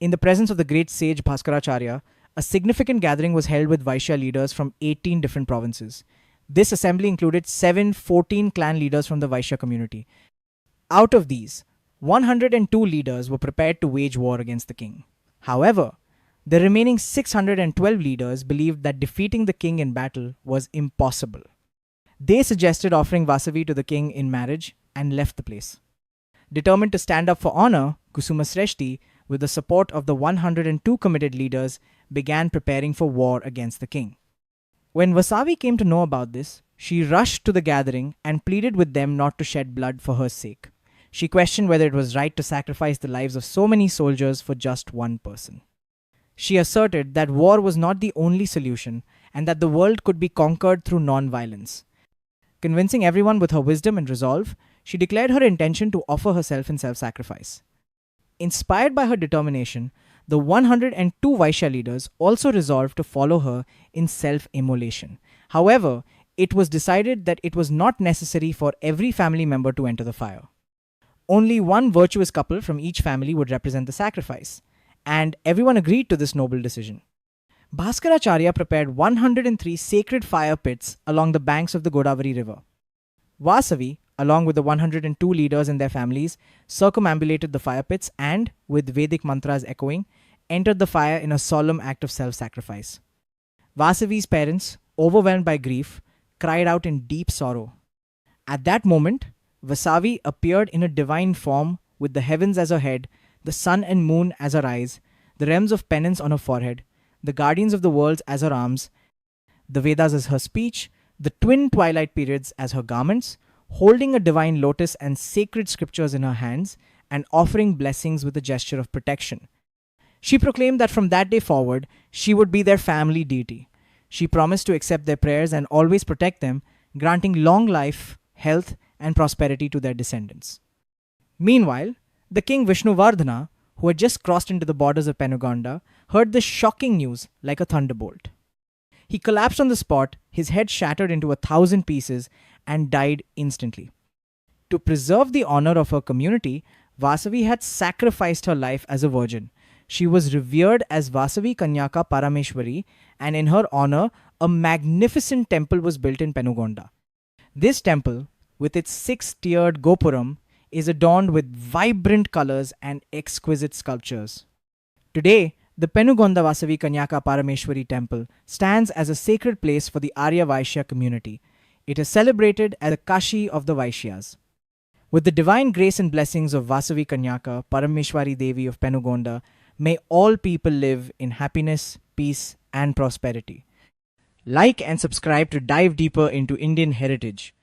In the presence of the great sage Bhaskaracharya, a significant gathering was held with Vaishya leaders from 18 different provinces. This assembly included 14 clan leaders from the Vaishya community. Out of these, 102 leaders were prepared to wage war against the king. However, the remaining 612 leaders believed that defeating the king in battle was impossible. They suggested offering Vasavi to the king in marriage and left the place. Determined to stand up for honor, Kusuma Sreshti, with the support of the 102 committed leaders, began preparing for war against the king. When Vasavi came to know about this, she rushed to the gathering and pleaded with them not to shed blood for her sake. She questioned whether it was right to sacrifice the lives of so many soldiers for just one person. She asserted that war was not the only solution and that the world could be conquered through non-violence. Convincing everyone with her wisdom and resolve, she declared her intention to offer herself in self-sacrifice. Inspired by her determination, the 102 Vaishya leaders also resolved to follow her in self-immolation. However, it was decided that it was not necessary for every family member to enter the fire. Only one virtuous couple from each family would represent the sacrifice, and everyone agreed to this noble decision. Bhaskaracharya prepared 103 sacred fire pits along the banks of the Godavari river. Vasavi, along with the 102 leaders and their families, circumambulated the fire pits and, with Vedic mantras echoing, entered the fire in a solemn act of self-sacrifice. Vasavi's parents, overwhelmed by grief, cried out in deep sorrow. At that moment, Vasavi appeared in a divine form with the heavens as her head, the sun and moon as her eyes, the realms of penance on her forehead, the guardians of the worlds as her arms, the Vedas as her speech, the twin twilight periods as her garments, holding a divine lotus and sacred scriptures in her hands, and offering blessings with a gesture of protection. She proclaimed that from that day forward, she would be their family deity. She promised to accept their prayers and always protect them, granting long life, health, and prosperity to their descendants. Meanwhile, the king Vishnuvardhana, who had just crossed into the borders of Penugonda, heard this shocking news like a thunderbolt. He collapsed on the spot, his head shattered into 1,000 pieces, and died instantly. To preserve the honor of her community, Vasavi had sacrificed her life as a virgin. She was revered as Vasavi Kanyaka Parameshwari, and in her honor, a magnificent temple was built in Penugonda. This temple, with its 6-tiered gopuram, is adorned with vibrant colors and exquisite sculptures. Today, the Penugonda Vasavi Kanyaka Parameshwari temple stands as a sacred place for the Arya Vaishya community. It is celebrated as the Kashi of the Vaishyas. With the divine grace and blessings of Vasavi Kanyaka Parameshwari Devi of Penugonda, may all people live in happiness, peace, and prosperity. Like and subscribe to dive deeper into Indian heritage.